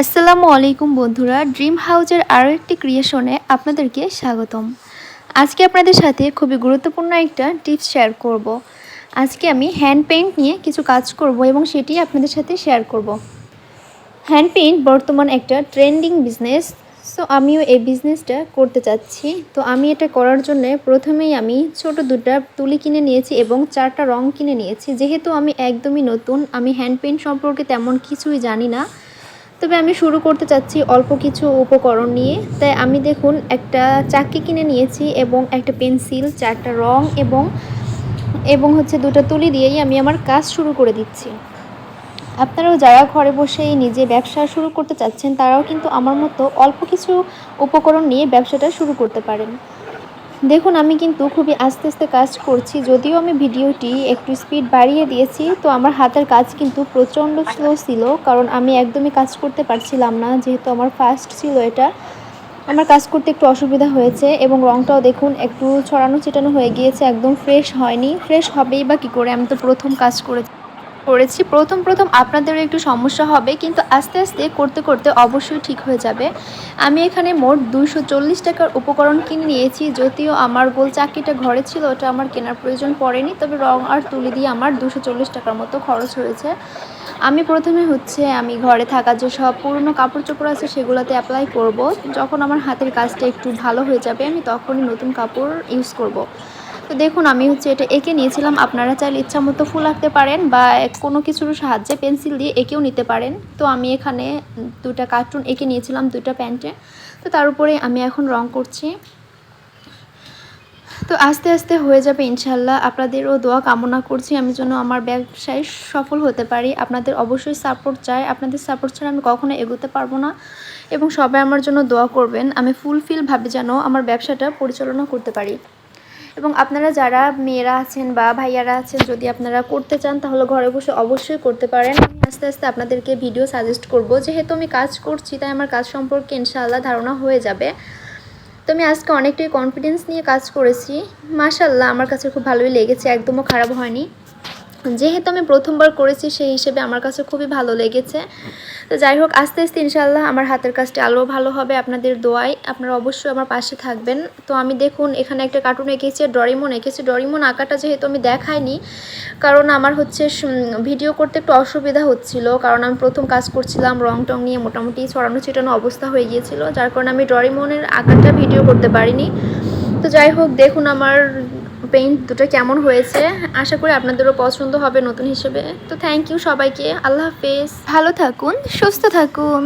আসসালামু আলাইকুম বন্ধুরা, ড্রিম হাউজের আরও একটি ক্রিয়েশনে আপনাদেরকে স্বাগতম। আজকে আপনাদের সাথে খুবই গুরুত্বপূর্ণ একটা টিপস শেয়ার করব। আজকে আমি হ্যান্ড পেইন্ট নিয়ে কিছু কাজ করব এবং সেটি আপনাদের সাথে শেয়ার করব। হ্যান্ড পেইন্ট বর্তমান একটা ট্রেন্ডিং বিজনেস। সো আমিও এই বিজনেসটা করতে চাচ্ছি। তো আমি এটা করার জন্য প্রথমেই আমি ছোট দুটা তুলি কিনে নিয়েছি এবং 4টা রং কিনে নিয়েছি। যেহেতু আমি একদমই নতুন, আমি হ্যান্ড পেইন্ট সম্পর্কে তেমন কিছুই জানি না, তবে আমি শুরু করতে চাচ্ছি অল্প কিছু উপকরণ নিয়ে। তাই আমি দেখুন একটা চাকি কিনে নিয়েছি এবং একটা পেন্সিল, 4টা রং এবং এবং হচ্ছে দুটো তুলি দিয়েই আমি আমার কাজ শুরু করে দিচ্ছি। আপনারাও যারা ঘরে বসেই নিজে ব্যবসা শুরু করতে চাচ্ছেন, তারাও কিন্তু আমার মতো অল্প কিছু উপকরণ নিয়ে ব্যবসাটা শুরু করতে পারেন। দেখুন আমি কিন্তু খুবই আস্তে আস্তে কাজ করছি, যদিও আমি ভিডিওটি একটু স্পিড বাড়িয়ে দিয়েছি। তো আমার হাতের কাজ কিন্তু প্রচণ্ড স্লো ছিল, কারণ আমি একদমই কাজ করতে পারছিলাম না, যেহেতু আমার ফার্স্ট ছিল এটা। আমার কাজ করতে একটু অসুবিধা হয়েছে এবং রঙটাও দেখুন একটু ছড়ানো ছিটানো হয়ে গিয়েছে, একদম ফ্রেশ হয়নি। ফ্রেশ হবেই বা কী করে, আমি তো প্রথম কাজ করেছি। প্রথম আপনাদেরও একটু সমস্যা হবে, কিন্তু আস্তে আস্তে করতে করতে অবশ্যই ঠিক হয়ে যাবে। আমি এখানে মোট 240 টাকার উপকরণ কিনে নিয়েছি। যদিও আমার গোল চাকিটা ঘরে ছিল, ওটা আমার কেনার প্রয়োজন পড়েনি, তবে রং আর তুলি দিয়ে আমার 240 টাকার মতো খরচ হয়েছে। আমি প্রথমে আমি ঘরে থাকা যে সব পুরনো কাপড় চোপড় আছে সেগুলোতে অ্যাপ্লাই করব। যখন আমার হাতের কাজটা একটু ভালো হয়ে যাবে, আমি তখনই নতুন কাপড় ইউজ করব। তো দেখুন আমি এটা এঁকে নিয়েছিলাম। আপনারা চাইলে ইচ্ছা মতো ফুল আঁকতে পারেন বা কোনো কিছুর সাহায্যে পেন্সিল দিয়ে এঁকেও নিতে পারেন। তো আমি এখানে 2টা কার্টুন এঁকে নিয়েছিলাম 2টা প্যান্টে। তো তার উপরে আমি এখন রং করছি। তো আস্তে আস্তে হয়ে যাবে ইনশাল্লাহ। আপনাদেরও দোয়া কামনা করছি আমি যেন আমার ব্যবসায় সফল হতে পারি। আপনাদের অবশ্যই সাপোর্ট চাই, আপনাদের সাপোর্ট ছাড়া আমি কখনো এগোতে পারবো না। এবং সবাই আমার জন্য দোয়া করবেন, আমি ফুলফিলভাবে যেন আমার ব্যবসাটা পরিচালনা করতে পারি। এবং আপনারা যারা মেয়েরা আছেন বা ভাইয়ারা আছেন, যদি আপনারা করতে চান তাহলে ঘরে বসে অবশ্যই করতে পারেন। আমি আস্তে আস্তে আপনাদেরকে ভিডিও সাজেস্ট করব। যেহেতু আমি কাজ করছি, তাই আমার কাজ সম্পর্কে ইনশাআল্লাহ ধারণা হয়ে যাবে। তো আমি আজকে অনেকটাই কনফিডেন্স নিয়ে কাজ করেছি। মাশাআল্লাহ আমার কাছে খুব ভালোই লেগেছে, একদমও খারাপ হয়নি। যেহেতু আমি প্রথমবার করেছি, সেই হিসেবে আমার কাছে খুবই ভালো লেগেছে। তো যাই হোক, আস্তে আস্তে ইনশাআল্লাহ আমার হাতের কাজটা আরও ভালো হবে আপনাদের দোয়ায়। আপনারা অবশ্যই আমার পাশে থাকবেন। তো আমি দেখুন এখানে একটা কার্টুন এঁকেছি, ডরিমন এঁকেছি। ডরিমন আঁকাটা যেহেতু আমি দেখাইনি, কারণ আমার ভিডিও করতে একটু অসুবিধা হচ্ছিল, কারণ আমি প্রথম কাজ করছিলাম, রং টং নিয়ে মোটামুটি ছড়ানো ছিটানো অবস্থা হয়ে গিয়েছিল, যার কারণে আমি ডরিমনের আঁকাটা ভিডিও করতে পারিনি। তো যাই হোক, দেখুন আমার পেইন্ট দুটো কেমন হয়েছে। আশা করি আপনাদেরও পছন্দ হবে নতুন হিসেবে। তো থ্যাংক ইউ সবাইকে, আল্লাহ হাফেজ, ভালো থাকুন, সুস্থ থাকুন।